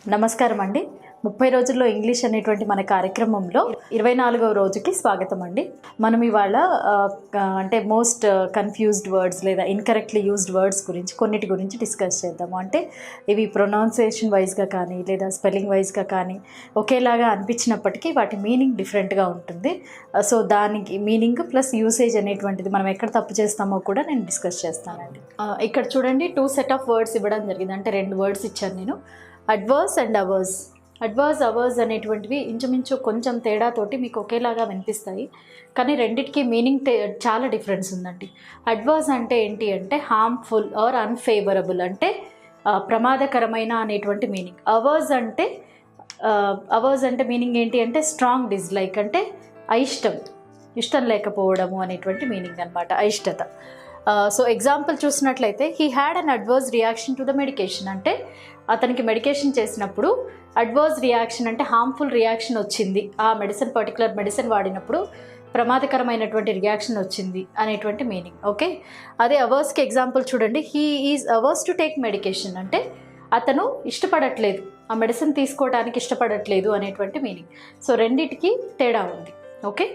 నమస్కారం అండి. 30 రోజుల్లో ఇంగ్లీష్ అనేటువంటి మన కార్యక్రమంలో 24వ రోజుకి స్వాగతం అండి. మనం ఇవాళ అంటే మోస్ట్ కన్ఫ్యూజ్డ్ వర్డ్స్ లేదా ఇన్కరెక్ట్లీ యూజ్డ్ వర్డ్స్ గురించి కొన్నిటి గురించి డిస్కస్ చేద్దాము. అంటే ఇవి ప్రొనౌన్సియేషన్ వైజ్గా కానీ లేదా స్పెల్లింగ్ వైజ్గా కానీ ఒకేలాగా అనిపించినప్పటికీ వాటి మీనింగ్ డిఫరెంట్గా ఉంటుంది. సో దానికి మీనింగ్ ప్లస్ యూసేజ్ అనేటువంటిది మనం ఎక్కడ తప్పు చేస్తామో కూడా నేను డిస్కస్ చేస్తానండి. ఇక్కడ చూడండి, 2 సెట్ ఆఫ్ వర్డ్స్ ఇవ్వడం జరిగింది. అంటే 2 వర్డ్స్ ఇచ్చాను నేను, అడ్వర్స్ అండ్ అవర్స్. అవర్స్ అనేటువంటివి ఇంచుమించు కొంచెం తేడాతోటి మీకు ఒకేలాగా వినిపిస్తాయి, కానీ రెండిటికి మీనింగ్ చాలా డిఫరెన్స్ ఉందండి. అడ్వర్స్ అంటే ఏంటి అంటే హార్మ్ఫుల్ ఆర్ అన్ఫేవరబుల్, అంటే ప్రమాదకరమైన అనేటువంటి మీనింగ్. అవర్స్ అంటే మీనింగ్ ఏంటి అంటే స్ట్రాంగ్ డిస్లైక్, అంటే ఇష్టం లేకపోవడము అనేటువంటి మీనింగ్ అనమాట, అయిష్టత. సో ఎగ్జాంపుల్ చూసినట్లయితే, he had an adverse reaction to the medication, అంటే అతనికి మెడికేషన్ చేసినప్పుడు అడ్వర్స్ రియాక్షన్ అంటే హార్మ్ఫుల్ రియాక్షన్ వచ్చింది, ఆ పర్టికులర్ మెడిసిన్ వాడినప్పుడు ప్రమాదకరమైనటువంటి రియాక్షన్ వచ్చింది అనేటువంటి మీనింగ్. ఓకే, అదే అవర్స్కి ఎగ్జాంపుల్ చూడండి, he is ours to take medication, అంటే అతను ఇష్టపడట్లేదు, ఆ మెడిసిన్ తీసుకోవడానికి ఇష్టపడట్లేదు అనేటువంటి మీనింగ్. సో రెండిటికి తేడా ఉంది. ఓకే,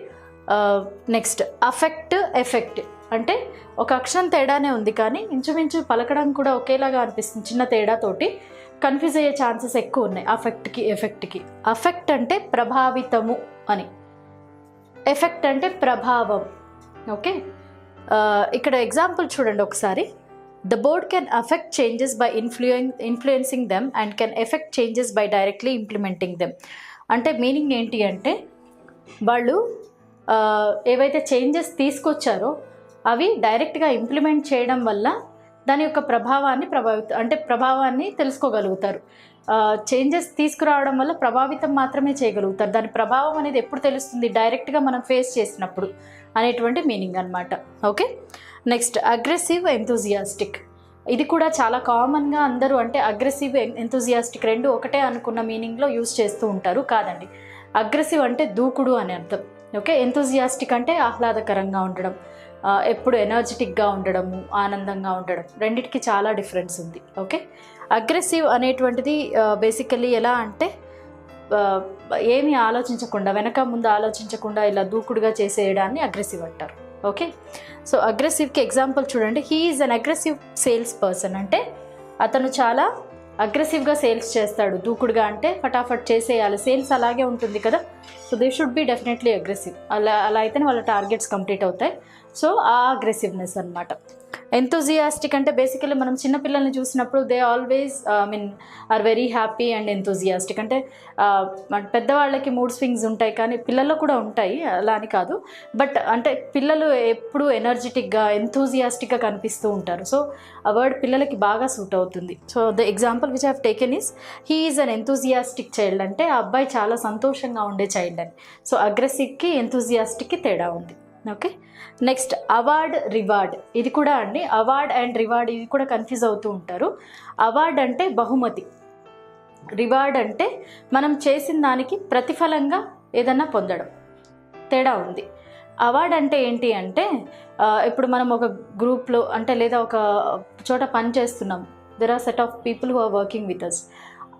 నెక్స్ట్ ఎఫెక్ట్, అంటే ఒక అక్షరం తేడానే ఉంది కానీ ఇంచుమించు పలకడం కూడా ఒకేలాగా అనిపిస్తుంది. చిన్న తేడాతోటి కన్ఫ్యూజ్ అయ్యే ఛాన్సెస్ ఎక్కువ ఉన్నాయి ఎఫెక్ట్కి. అఫెక్ట్ అంటే ప్రభావితము అని, ఎఫెక్ట్ అంటే ప్రభావం. ఓకే, ఇక్కడ ఎగ్జాంపుల్ చూడండి ఒకసారి. The board can affect changes by influencing them and can affect changes by directly implementing them. అంటే మీనింగ్ ఏంటి అంటే వాళ్ళు ఏవైతే చేంజెస్ తీసుకొచ్చారో అవి డైరెక్ట్గా ఇంప్లిమెంట్ చేయడం వల్ల దాని యొక్క ప్రభావాన్ని తెలుసుకోగలుగుతారు. చేంజెస్ తీసుకురావడం వల్ల ప్రభావితం మాత్రమే చేయగలుగుతారు. దాని ప్రభావం అనేది ఎప్పుడు తెలుస్తుంది? డైరెక్ట్గా మనం ఫేస్ చేసినప్పుడు అనేటువంటి మీనింగ్ అనమాట. Okay, next aggressive, enthusiastic. ఇది కూడా చాలా కామన్గా అందరూ అంటే అగ్రెసివ్, ఎంతూజియాస్టిక్ రెండు ఒకటే అనుకున్న మీనింగ్లో యూజ్ చేస్తూ ఉంటారు. కాదండి, అగ్రెసివ్ అంటే దూకుడు అని అర్థం. ఓకే, ఎంతూజియాస్టిక్ అంటే ఆహ్లాదకరంగా ఉండడం, ఎప్పుడు ఎనర్జెటిక్గా ఉండడము, ఆనందంగా ఉండడం, రెండిటికి చాలా డిఫరెన్స్ ఉంది. ఓకే, అగ్రెసివ్ అనేటువంటిది బేసికలీ ఎలా అంటే ఏమీ ఆలోచించకుండా, వెనక ముందు ఆలోచించకుండా ఇలా దూకుడుగా చేసేయడాన్ని అగ్రెసివ్ అంటారు. ఓకే, సో అగ్రెసివ్కి ఎగ్జాంపుల్ చూడండి, he is an aggressive sales person, అంటే అతను చాలా అగ్రెసివ్గా సేల్స్ చేస్తాడు. దూకుడుగా అంటే ఫటాఫట్ చేసేయాలి, సేల్స్ అలాగే ఉంటుంది కదా. So they should be definitely aggressive. అలా అయితేనే వాళ్ళ టార్గెట్స్ కంప్లీట్ అవుతాయి. సో ఆ అగ్రెసివ్నెస్ అనమాట. ఎంతూజియాస్టిక్ అంటే బేసికలీ మనం చిన్నపిల్లల్ని చూసినప్పుడు they always are very happy and enthusiastic. అంటే పెద్దవాళ్ళకి మూడ్ స్వింగ్స్ ఉంటాయి కానీ పిల్లల్లో కూడా ఉంటాయి, అలా అని కాదు. బట్ అంటే పిల్లలు ఎప్పుడు ఎనర్జెటిక్గా, ఎంతూజియాస్టిక్గా కనిపిస్తూ ఉంటారు. సో ఆ వర్డ్ పిల్లలకి బాగా సూట్ అవుతుంది. So the example which I have taken is he is an enthusiastic child, అంటే ఆ అబ్బాయి చాలా సంతోషంగా ఉండే చైల్డ్ అని. సో అగ్రెసివ్కి ఎంతూజియాస్టిక్కి తేడా ఉంది. Okay, next award, reward. ఇది కూడా అండి, అవార్డ్ అండ్ రివార్డ్ ఇది కూడా కన్ఫ్యూజ్ అవుతూ ఉంటారు. అవార్డ్ అంటే బహుమతి, రివార్డ్ అంటే మనం చేసిన దానికి ప్రతిఫలంగా ఏదన్నా పొందడం, తేడా ఉంది. అవార్డ్ అంటే ఏంటి అంటే ఇప్పుడు మనం ఒక గ్రూప్లో అంటే లేదా ఒక చోట పని చేస్తున్నాం, there are set of people who are working with us.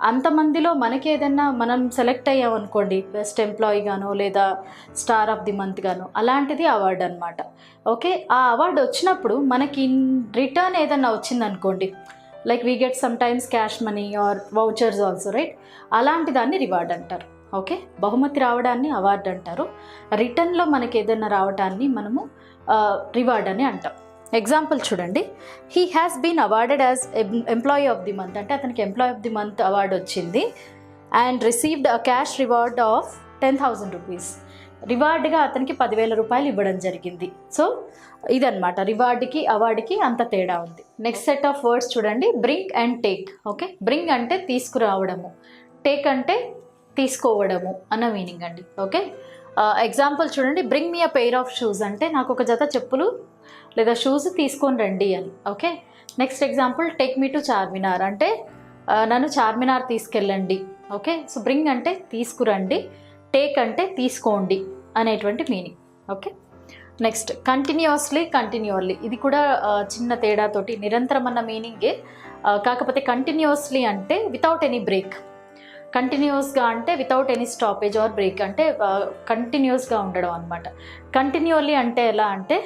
అంతమందిలో మనకి ఏదన్నా మనం సెలెక్ట్ అయ్యాం అనుకోండి, బెస్ట్ ఎంప్లాయీ గానో లేదా స్టార్ ఆఫ్ ది మంత్ గానో, అలాంటిది అవార్డు అనమాట. ఓకే, ఆ అవార్డు వచ్చినప్పుడు మనకి ఇన్ రిటర్న్ ఏదన్నా వచ్చిందనుకోండి, like we get some times cash money are vouchers also, right? అలాంటి దాన్ని రివార్డ్ అంటారు. ఓకే, బహుమతి రావడాన్ని అవార్డు అంటారు, రిటర్న్లో మనకి ఏదైనా రావడాన్ని మనము రివార్డ్ అని అంటాం. ఎగ్జాంపుల్ చూడండి, he has been awarded as employee of the month, అంటే అతనికి employee of the month award వచ్చింది. And received a cash reward of 10,000 rupees. రివార్డ్గా అతనికి 10,000 రూపాయలు ఇవ్వడం జరిగింది. సో ఇదన్నమాట, రివార్డ్కి అవార్డుకి అంత తేడా ఉంది. నెక్స్ట్ సెట్ ఆఫ్ వర్డ్స్ చూడండి, bring and take. Okay, bring అంటే తీసుకురావడము, టేక్ అంటే తీసుకోవడము అన్న మీనింగ్ అండి. ఓకే, ఎగ్జాంపుల్ చూడండి, bring me a pair of shoes, అంటే నాకు ఒక జత చెప్పులు లేదా షూస్ తీసుకొని రండి అని. Okay, next example, take me to Charminar, అంటే నన్ను చార్మినార్ తీసుకెళ్ళండి. ఓకే, సో బ్రింగ్ అంటే తీసుకురండి, టేక్ అంటే తీసుకోండి అనేటువంటి మీనింగ్. Okay, next కంటిన్యూర్లీ. ఇది కూడా చిన్న తేడాతోటి నిరంతరం అన్న మీనింగే, కాకపోతే కంటిన్యూస్లీ అంటే వితౌట్ ఎనీ బ్రేక్. కంటిన్యూస్గా అంటే without any stoppage or break అంటే కంటిన్యూస్గా ఉండడం అనమాట. కంటిన్యూలీ అంటే ఎలా అంటే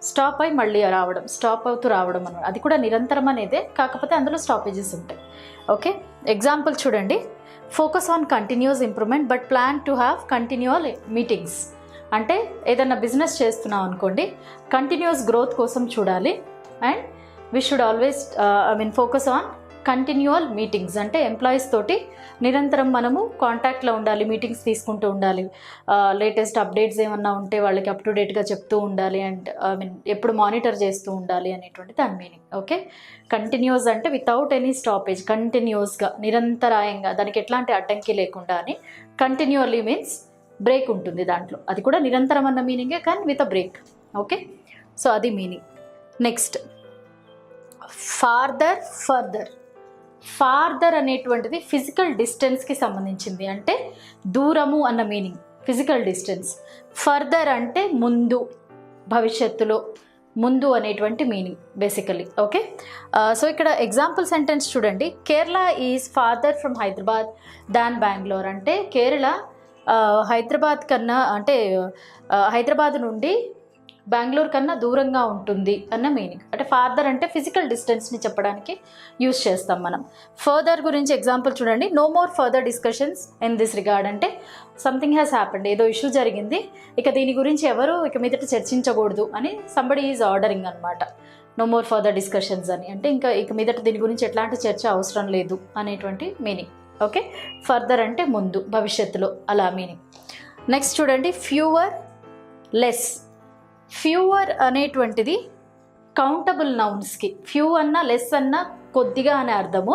స్టాప్ అయి మళ్ళీ రావడం, స్టాప్ అవుతూ రావడం అనమాట. అది కూడా నిరంతరం అనేదే, కాకపోతే అందులో స్టాపేజెస్ ఉంటాయి. ఓకే, ఎగ్జాంపుల్ చూడండి. Focus on continuous improvement but plan to have continual meetings. అంటే ఏదన్నా బిజినెస్ చేస్తున్నాం అనుకోండి, కంటిన్యూస్ గ్రోత్ కోసం చూడాలి. And we should always focus on continual meetings. అంటే ఎంప్లాయీస్ తోటి నిరంతరం మనము కాంటాక్ట్లో ఉండాలి, మీటింగ్స్ తీసుకుంటూ ఉండాలి, లేటెస్ట్ అప్డేట్స్ ఏమన్నా ఉంటే వాళ్ళకి అప్ టు డేట్గా చెప్తూ ఉండాలి, అండ్ ఎప్పుడు మానిటర్ చేస్తూ ఉండాలి అనేటువంటి దాని మీనింగ్. ఓకే, కంటిన్యూస్ అంటే వితౌట్ ఎనీ స్టాపేజ్, కంటిన్యూస్గా నిరంతరాయంగా, దానికి ఎట్లాంటి అడ్డంకి లేకుండా అని. కంటిన్యూల్లీ మీన్స్ బ్రేక్ ఉంటుంది దాంట్లో, అది కూడా నిరంతరం అన్న మీనింగే కానీ with a break. Okay, so అది మీనింగ్. Next farther. ఫార్దర్ అనేటువంటిది ఫిజికల్ డిస్టెన్స్కి సంబంధించింది, అంటే దూరము అన్న మీనింగ్ ఫిజికల్ డిస్టెన్స్. ఫర్దర్ అంటే ముందు, భవిష్యత్తులో, ముందు అనేటువంటి మీనింగ్ బేసికలీ. ఓకే, సో ఇక్కడ ఎగ్జాంపుల్ సెంటెన్స్ చూడండి. Kerala is farther from Hyderabad than Bengaluru. అంటే కేరళ హైదరాబాద్ కన్నా, అంటే హైదరాబాద్ నుండి బెంగళూరు కన్నా దూరంగా ఉంటుంది అన్న మీనింగ్. అంటే ఫార్దర్ అంటే ఫిజికల్ డిస్టెన్స్ని చెప్పడానికి యూజ్ చేస్తాం మనం. ఫర్దర్ గురించి ఎగ్జాంపుల్ చూడండి. No more further discussions in this regard. అంటే సంథింగ్ హ్యాస్ హ్యాపెండ్, ఏదో ఇష్యూ జరిగింది, ఇక దీని గురించి ఎవరు ఇక మీదట చర్చించకూడదు అని సంబడి ఈజ్ ఆర్డరింగ్ అనమాట. నో మోర్ ఫర్దర్ డిస్కషన్స్ అని అంటే ఇక మీదట దీని గురించి ఎట్లాంటి చర్చ అవసరం లేదు అనేటువంటి మీనింగ్. ఓకే, ఫర్దర్ అంటే ముందు, భవిష్యత్తులో, అలా మీనింగ్. నెక్స్ట్ చూడండి. Fewer, less. ఫ్యూవర్ అనేటువంటిది కౌంటబుల్ నౌన్స్కి, ఫ్యూ అన్నా లెస్ అన్నా కొద్దిగా అనే అర్థము,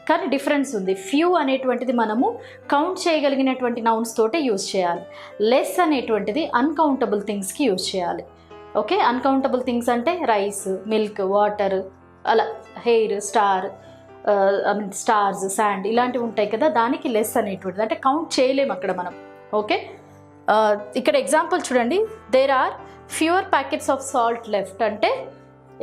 కానీ డిఫరెన్స్ ఉంది. ఫ్యూ అనేటువంటిది మనము కౌంట్ చేయగలిగినటువంటి నౌన్స్ తోటే యూజ్ చేయాలి. లెస్ అనేటువంటిది అన్కౌంటబుల్ థింగ్స్కి యూజ్ చేయాలి. ఓకే, అన్కౌంటబుల్ థింగ్స్ అంటే రైస్, మిల్క్, వాటర్, అలా హెయిర్, స్టార్స్, శాండ్ ఇలాంటివి ఉంటాయి కదా, దానికి లెస్ అనేటువంటిది అంటే కౌంట్ చేయలేము అక్కడ మనం. ఓకే, ఇక్కడ ఎగ్జాంపుల్ చూడండి. There are fewer packets of salt left. అంటే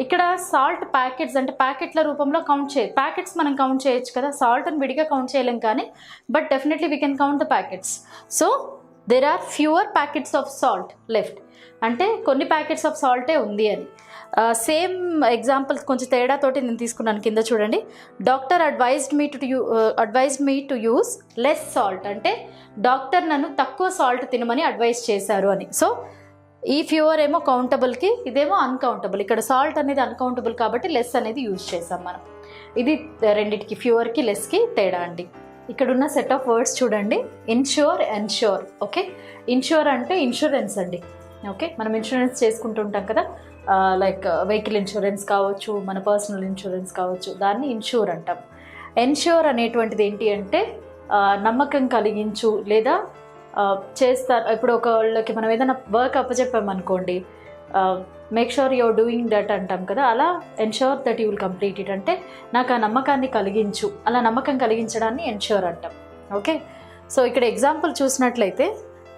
ఇక్కడ సాల్ట్ ప్యాకెట్స్ అంటే ప్యాకెట్ల రూపంలో కౌంట్ ప్యాకెట్స్ మనం కౌంట్ చేయొచ్చు కదా, సాల్ట్ని విడిగా కౌంట్ చేయలేం కానీ, but definitely we can count the packets. So there are fewer packets of salt left అంటే కొన్ని ప్యాకెట్స్ ఆఫ్ సాల్టే ఉంది అని. సేమ్ ఎగ్జాంపుల్ కొంచెం తేడాతోటి నేను తీసుకున్నాను. కింద చూడండి. Doctor advised me to use less salt. అంటే డాక్టర్ నన్ను తక్కువ సాల్ట్ తినమని అడ్వైజ్ చేశారు అని. సో ఈ ఫ్యూవర్ ఏమో కౌంటబుల్కి, ఇదేమో అన్కౌంటబుల్. ఇక్కడ సాల్ట్ అనేది అన్కౌంటబుల్ కాబట్టి లెస్ అనేది యూజ్ చేసాం మనం. ఇది రెండింటికి, ఫ్యూవర్కి లెస్కి తేడా అండి. ఇక్కడ ఉన్న సెట్ ఆఫ్ వర్డ్స్ చూడండి. Ensure, ensure. ఓకే, ఇన్ష్యూర్ అంటే ఇన్సూరెన్స్ అండి. ఓకే, మనం ఇన్సూరెన్స్ చేసుకుంటుంటాం కదా, లైక్ వెహికల్ ఇన్సూరెన్స్ కావచ్చు, మన పర్సనల్ ఇన్సూరెన్స్ కావచ్చు, దాన్ని ఇన్ష్యూర్ అంటాం. ఎన్ష్యూర్ అనేటువంటిది ఏంటి అంటే నమ్మకం కలిగించు, లేదా చేస్తారు. ఇప్పుడు ఒకళ్ళకి మనం ఏదైనా వర్క్ అప్పచెప్పామనుకోండి, make sure you're doing that అంటాం కదా, అలా ensure that you will complete it. అంటే నాకు ఆ నమ్మకాన్ని కలిగించు, అలా నమ్మకం కలిగించడాన్ని ఎన్ష్యూర్ అంటాం. ఓకే, సో ఇక్కడ ఎగ్జాంపుల్ చూసినట్లయితే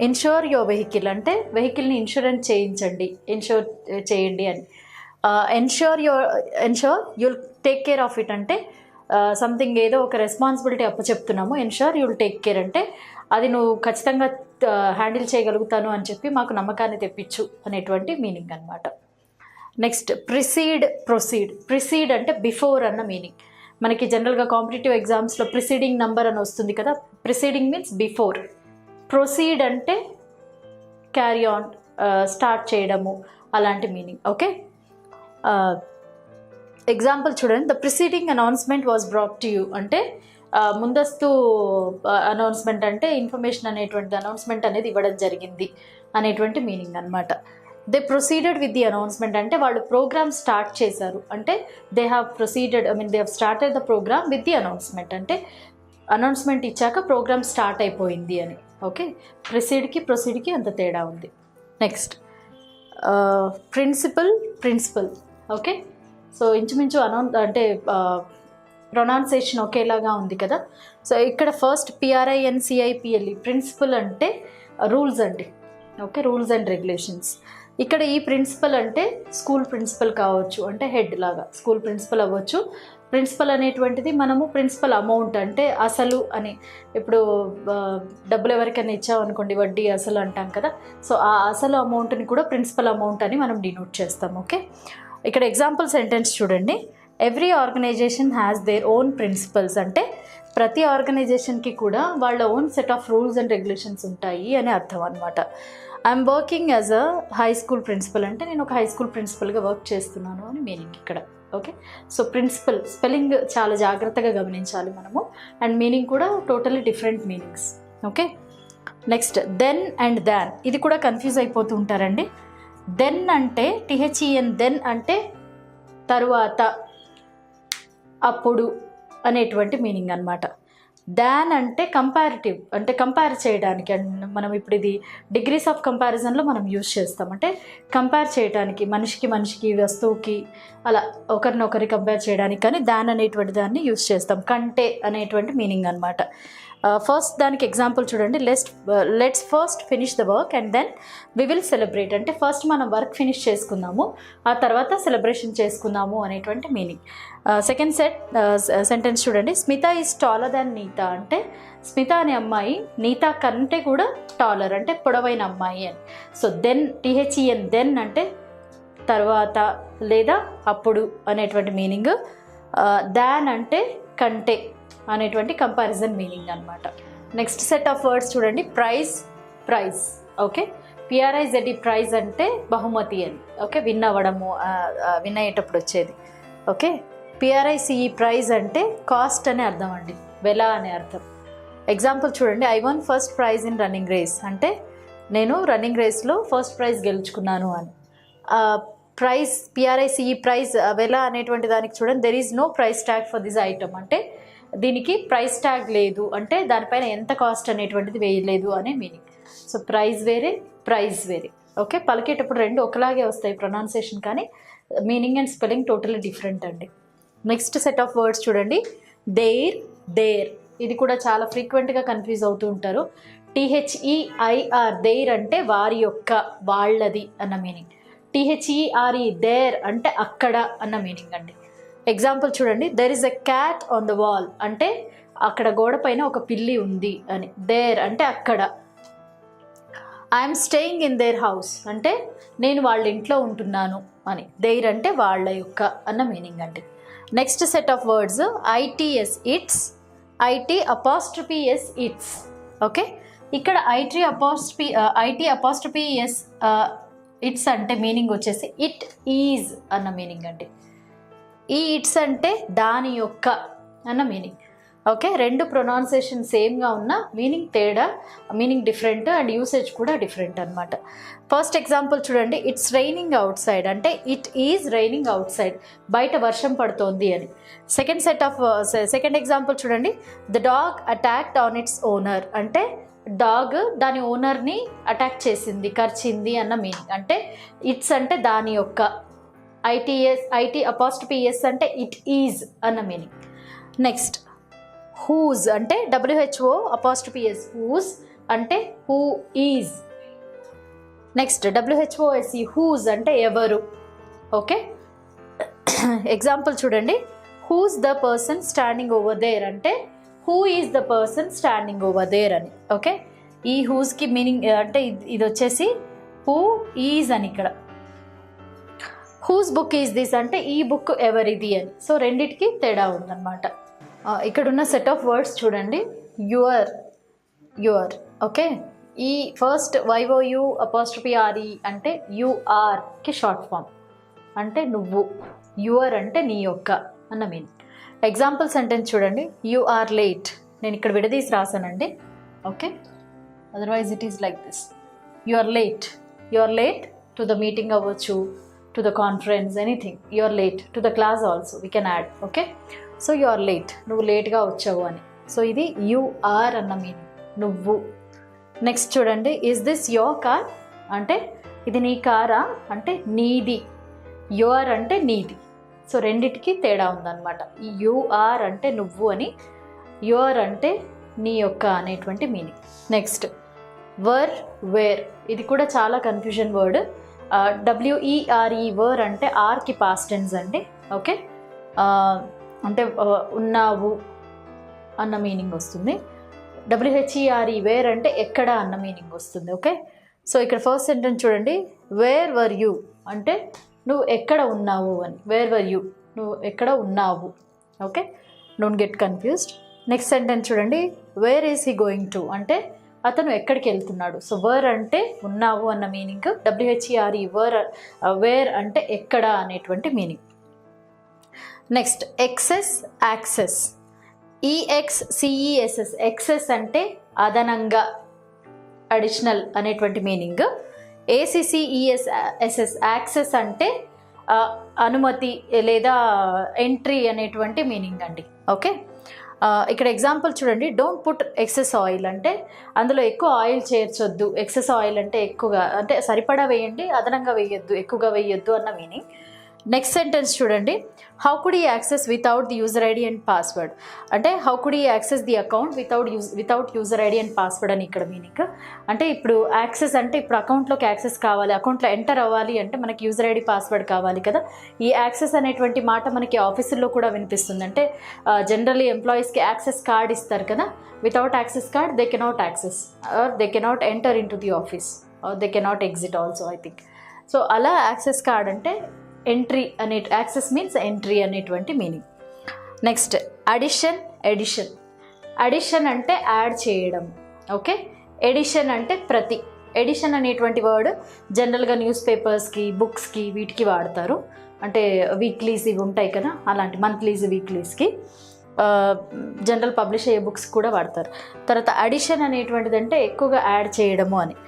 ఇన్ష్యూర్ యువర్ వెహికల్ అంటే వెహికల్ని ఇన్సూరెన్స్ ఇన్ష్యూర్ చేయండి అని. Ensure you'll take care of it అంటే సంథింగ్ ఏదో ఒక రెస్పాన్సిబిలిటీ అప్పచెప్తున్నాము. ఎన్ష్యూర్ యుల్ టేక్ కేర్ అంటే అది నువ్వు ఖచ్చితంగా హ్యాండిల్ చేయగలుగుతాను అని చెప్పి మాకు నమ్మకాన్ని తెప్పించు అనేటువంటి మీనింగ్ అనమాట. నెక్స్ట్ ప్రిసీడ్ అంటే బిఫోర్ అన్న మీనింగ్. మనకి జనరల్గా కాంపిటేటివ్ ఎగ్జామ్స్లో ప్రిసీడింగ్ నంబర్ అని వస్తుంది కదా, ప్రిసీడింగ్ మీన్స్ బిఫోర్. ప్రొసీడ్ అంటే క్యారీ ఆన్, స్టార్ట్ చేయడము, అలాంటి మీనింగ్. ఓకే, ఎగ్జాంపుల్ చూడండి. The preceding announcement was brought to you అంటే ముందస్తు అనౌన్స్మెంట్ అంటే ఇన్ఫర్మేషన్ అనేటువంటి అనౌన్స్మెంట్ అనేది ఇవ్వడం జరిగింది అనేటువంటి మీనింగ్ అనమాట. They proceeded with the announcement అంటే వాళ్ళు ప్రోగ్రామ్ స్టార్ట్ చేశారు, అంటే they have proceeded they have started the programme with the announcement అంటే అనౌన్స్మెంట్ ఇచ్చాక ప్రోగ్రామ్ స్టార్ట్ అయిపోయింది అని. ఓకే, ప్రొసీడ్కి అంత తేడా ఉంది. Next principal. ఓకే, సో ఇంచుమించు అంటే ప్రొనౌన్సియేషన్ ఒకేలాగా ఉంది కదా. సో ఇక్కడ ఫస్ట్ PRINCIPLE ప్రిన్సిపల్ అంటే రూల్స్ అండి. Okay, rules and regulations. ఇక్కడ ఈ ప్రిన్సిపల్ అంటే స్కూల్ ప్రిన్సిపల్ కావచ్చు, అంటే హెడ్ లాగా స్కూల్ ప్రిన్సిపల్ అవ్వచ్చు. ప్రిన్సిపల్ అనేటువంటిది మనము ప్రిన్సిపల్ అమౌంట్ అంటే అసలు అని, ఇప్పుడు డబ్బులు ఎవరికైనా ఇచ్చామనుకోండి వడ్డీ అసలు అంటాం కదా, సో ఆ అసలు అమౌంట్ని కూడా ప్రిన్సిపల్ అమౌంట్ అని మనం డినోట్ చేస్తాం. ఓకే, ఇక్కడ ఎగ్జాంపుల్ సెంటెన్స్ చూడండి. Every organisation has their own principles అంటే ప్రతి ఆర్గనైజేషన్కి కూడా వాళ్ళ own set of rules and regulations ఉంటాయి అని అర్థం అనమాట. I'm working as a high school principal అంటే నేను ఒక హై స్కూల్ ప్రిన్సిపల్గా వర్క్ చేస్తున్నాను అని మీనింగ్ ఇక్కడ. ఓకే, సో ప్రిన్సిపల్ స్పెల్లింగ్ చాలా జాగ్రత్తగా గమనించాలి మనము, అండ్ మీనింగ్ కూడా totally different meanings. Okay, next then and than, ఇది కూడా కన్ఫ్యూజ్ అయిపోతూ ఉంటారండి. దెన్ అంటే THEN, దెన్ అంటే తరువాత, అప్పుడు అనేటువంటి మీనింగ్ అనమాట. దాన్ అంటే కంపారిటివ్ అంటే కంపేర్ చేయడానికి, అండ్ మనం ఇప్పుడు ఇది డిగ్రీస్ ఆఫ్ కంపారిజన్లో మనం యూజ్ చేస్తాం. అంటే కంపేర్ చేయడానికి, మనిషికి వస్తువుకి అలా ఒకరినొకరి కంపేర్ చేయడానికి కానీ దాన్ అనేటువంటి దాన్ని యూజ్ చేస్తాం. కంటే అనేటువంటి మీనింగ్ అనమాట. ఫస్ట్ దానికి ఎగ్జాంపుల్ చూడండి. Let's first finish the work and then we will celebrate అంటే ఫస్ట్ మనం వర్క్ ఫినిష్ చేసుకుందాము, ఆ తర్వాత సెలబ్రేషన్ చేసుకుందాము అనేటువంటి మీనింగ్. సెకండ్ సెంటెన్స్ చూడండి. Smita is taller than Neeta అంటే స్మిత అనే అమ్మాయి నీత కంటే కూడా టాలర్ అంటే పొడవైన అమ్మాయి అని. సో దెన్ THEN, దెన్ అంటే తర్వాత లేదా అప్పుడు అనేటువంటి మీనింగ్. దాన్ అంటే కంటే అనేటువంటి కంపారిజన్ మీనింగ్ అనమాట. నెక్స్ట్ సెట్ ఆఫ్ వర్డ్స్ చూడండి. ప్రైజ్. ఓకే, PRIZE ప్రైజ్ అంటే బహుమతి అని. ఓకే, విన్ అవ్వడము, విన్ అయ్యేటప్పుడు వచ్చేది. ఓకే, PRICE ప్రైజ్ అంటే కాస్ట్ అనే అర్థం అండి, వెల అనే అర్థం. ఎగ్జాంపుల్ చూడండి. I won first prize in running race అంటే నేను రన్నింగ్ రేస్లో ఫస్ట్ ప్రైజ్ గెలుచుకున్నాను అని. ప్రైజ్ PRICE ప్రైజ్ వెల అనేటువంటి దానికి చూడండి. There is no price tag for this item అంటే దీనికి ప్రైస్ ట్యాగ్ లేదు అంటే దానిపైన ఎంత కాస్ట్ అనేటువంటిది వేయలేదు అనే మీనింగ్. సో ప్రైజ్ వేరే, ప్రైజ్ వేరే. ఓకే, పలికేటప్పుడు రెండు ఒకలాగే వస్తాయి ప్రొనౌన్సియేషన్, కానీ meaning and spelling totally different అండి. నెక్స్ట్ సెట్ ఆఫ్ వర్డ్స్ చూడండి. దేర్, ఇది కూడా చాలా ఫ్రీక్వెంట్గా కన్ఫ్యూజ్ అవుతూ ఉంటారు. THEIR దేర్ అంటే వారి యొక్క, వాళ్ళది అన్న మీనింగ్. THERE దేర్ అంటే అక్కడ అన్న మీనింగ్ అండి. ఎగ్జాంపుల్ చూడండి. There is a cat on the wall అంటే అక్కడ గోడ పైన ఒక పిల్లి ఉంది అని. దేర్ అంటే అక్కడ. I'm staying in their house అంటే నేను వాళ్ళ ఇంట్లో ఉంటున్నాను అని. దేర్ అంటే వాళ్ళ యొక్క అన్న మీనింగ్ అండి. Next set of words. ITS it's, IT'(S) it's. Okay, ఇక్కడ IT'(S) ఇట్స్ అంటే మీనింగ్ వచ్చేసి ఇట్ ఈజ్ అన్న మీనింగ్ అండి. ఈ ఇట్స్ అంటే దాని యొక్క అన్న మీనింగ్. ఓకే, రెండు ప్రొనౌన్సియేషన్ సేమ్గా ఉన్న మీనింగ్ డిఫరెంట్ అండ్ యూసేజ్ కూడా డిఫరెంట్ అనమాట. ఫస్ట్ ఎగ్జాంపుల్ చూడండి. ఇట్స్ రైనింగ్ అవుట్ సైడ్ అంటే it is raining out side, బయట వర్షం పడుతోంది అని. సెకండ్ ఎగ్జాంపుల్ చూడండి. The dog attacked on it's owner అంటే డాగ్ దాని ఓనర్ని అటాక్ చేసింది, కరిచింది అన్న మీనింగ్. అంటే ఇట్స్ అంటే దాని యొక్క, IT'(S) అంటే ఇట్ ఈజ్ అన్న మీనింగ్. నెక్స్ట్ హూజ్ అంటే WHO'(S) హూజ్ అంటే who is. Next WHOSE whose అంటే ఎవరు. ఓకే, ఎగ్జాంపుల్ చూడండి. Who's the person standing over there అంటే who is the person standing over there అని. ఓకే, ఈ హూజ్కి మీనింగ్ అంటే ఇది వచ్చేసి హూ ఈజ్ అని. ఇక్కడ హూజ్ బుక్ ఈజ్ దిస్ అంటే ఈ బుక్ ఎవరిది అని. సో రెండిటికి తేడా ఉందన్నమాట. ఇక్కడ ఉన్న సెట్ ఆఫ్ వర్డ్స్ చూడండి. యువర్. ఓకే, ఈ ఫస్ట్ YOU'(RE) అంటే URకి షార్ట్ ఫామ్ అంటే నువ్వు. యువర్ అంటే నీ యొక్క అన్న మీనింగ్. ఎగ్జాంపుల్ సెంటెన్స్ చూడండి. యు ఆర్ లేట్, నేను ఇక్కడ విడదీసి రాసానండి. Okay, otherwise it is like this. You are late to the meeting అవ్వచ్చు, to the conference, anything. You are late to the class also we can add. Okay, so you are late, నువ్వు లేట్గా వచ్చావు అని. So ఇది UR అన్న meaning, నువ్వు. Next చూడండి. Is this your car అంటే ఇది నీ కారా అంటే నీది. యువర్ అంటే నీది. సో రెండిటికి తేడా ఉందన్నమాట. ఈ UR అంటే నువ్వు అని, యువర్ అంటే నీ యొక్క అనేటువంటి మీనింగ్. నెక్స్ట్ వేర్, ఇది కూడా చాలా కన్ఫ్యూజన్ వర్డ్. WERE వర్ అంటే ఆర్కి పాస్ట్ టెన్స్ అండి. ఓకే, అంటే ఉన్నావు అన్న మీనింగ్ వస్తుంది. WHERE వేర్ అంటే ఎక్కడ అన్న మీనింగ్ వస్తుంది. ఓకే, సో ఇక్కడ ఫస్ట్ సెంటెన్స్ చూడండి, వేర్ వర్ యూ అంటే నువ్వు ఎక్కడ ఉన్నావు అని. వేర్ వర్ యూ, నువ్వు ఎక్కడ ఉన్నావు. Okay, don't get confused. Next sentence చూడండి, where is he going to అంటే అతను ఎక్కడికి వెళ్తున్నాడు. సో వర్ అంటే ఉన్నావు అన్న మీనింగ్, WHERE వేర్ అంటే ఎక్కడ అనేటువంటి meaning. Next excess, access, EXCESS, excess అంటే అదనంగా, అడిషనల్ అనేటువంటి మీనింగ్. ACCESS యాక్సెస్ అంటే అనుమతి లేదా ఎంట్రీ అనేటువంటి మీనింగ్ అండి. ఓకే, ఇక్కడ ఎగ్జాంపుల్ చూడండి, డోంట్ పుట్ ఎక్సెస్ ఆయిల్ అంటే అందులో ఎక్కువ ఆయిల్ చేర్చొద్దు. ఎక్సెస్ ఆయిల్ అంటే ఎక్కువగా, అంటే సరిపడా వేయండి, అదనంగా వేయొద్దు, ఎక్కువగా వేయొద్దు అన్న మీనింగ్. నెక్స్ట్ సెంటెన్స్ చూడండి, హౌ కుడ్ ఈ access without the user ID and password అంటే హౌ కుడ్ ఈ access the account without user ID and password అని ఇక్కడ మీనింగ్. అంటే ఇప్పుడు యాక్సెస్ అంటే ఇప్పుడు అకౌంట్లోకి యాక్సెస్ కావాలి, అకౌంట్లో ఎంటర్ అవ్వాలి అంటే మనకి యూజర్ ఐడి పాస్వర్డ్ కావాలి కదా. ఈ యాక్సెస్ అనేటువంటి మాట మనకి ఆఫీసుల్లో కూడా వినిపిస్తుంది. అంటే జనరల్లీ ఎంప్లాయీస్కి యాక్సెస్ కార్డ్ ఇస్తారు కదా, without access card they cannot access or they cannot enter into the office or they cannot exit also I think. So అలా యాక్సెస్ కార్డ్ అంటే ఎంట్రీ అనే, యాక్సెస్ మీన్స్ ఎంట్రీ అనేటువంటి meaning. Next addition, edition. Addition అంటే add చేయడం. Okay, edition అంటే ప్రతి. Edition అనేటువంటి word జనరల్గా న్యూస్ పేపర్స్కి, బుక్స్కి, వీటికి వాడతారు. అంటే వీక్లీస్ ఇవి ఉంటాయి కదా, అలాంటి మంత్లీస్, వీక్లీస్కి, జనరల్ పబ్లిష్ అయ్యే బుక్స్ కూడా వాడతారు. తర్వాత అడిషన్ అనేటువంటిది అంటే ఎక్కువగా యాడ్ చేయడము అని.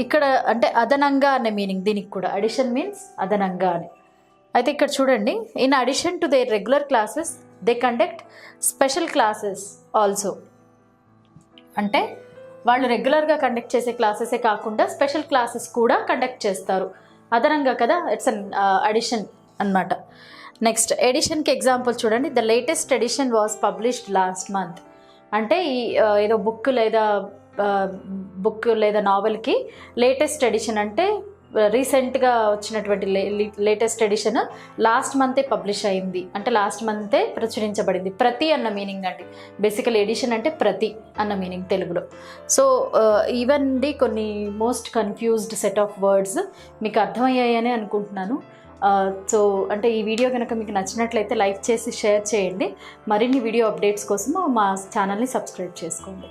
ఇక్కడ అంటే అదనంగా అనే మీనింగ్ దీనికి కూడా. అడిషన్ మీన్స్ అదనంగా అని. అయితే ఇక్కడ చూడండి, in addition to their regular classes they conduct special classes also అంటే వాళ్ళు రెగ్యులర్గా కండక్ట్ చేసే క్లాసెసే కాకుండా స్పెషల్ క్లాసెస్ కూడా కండక్ట్ చేస్తారు, అదనంగా కదా. ఇట్స్ అన్ అడిషన్ అన్నమాట. నెక్స్ట్ ఎడిషన్కి ఎగ్జాంపుల్ చూడండి, the latest edition was published last month అంటే ఈ ఏదో బుక్ లేదా నావెల్కి లేటెస్ట్ ఎడిషన్ అంటే రీసెంట్గా వచ్చినటువంటి లేటెస్ట్ ఎడిషన్ లాస్ట్ మంతే పబ్లిష్ అయింది అంటే లాస్ట్ మంతే ప్రచురించబడింది. ప్రతి అన్న మీనింగ్ అండి. బేసికల్ ఎడిషన్ అంటే ప్రతి అన్న మీనింగ్ తెలుగులో. సో ఇవన్నీ కొన్ని most confused set of words మీకు అర్థమయ్యాయని అనుకుంటున్నాను. సో అంటే ఈ వీడియో కనుక మీకు నచ్చినట్లయితే లైక్ చేసి షేర్ చేయండి. మరిన్ని వీడియో అప్డేట్స్ కోసం మా ఛానల్ని సబ్స్క్రైబ్ చేసుకోండి.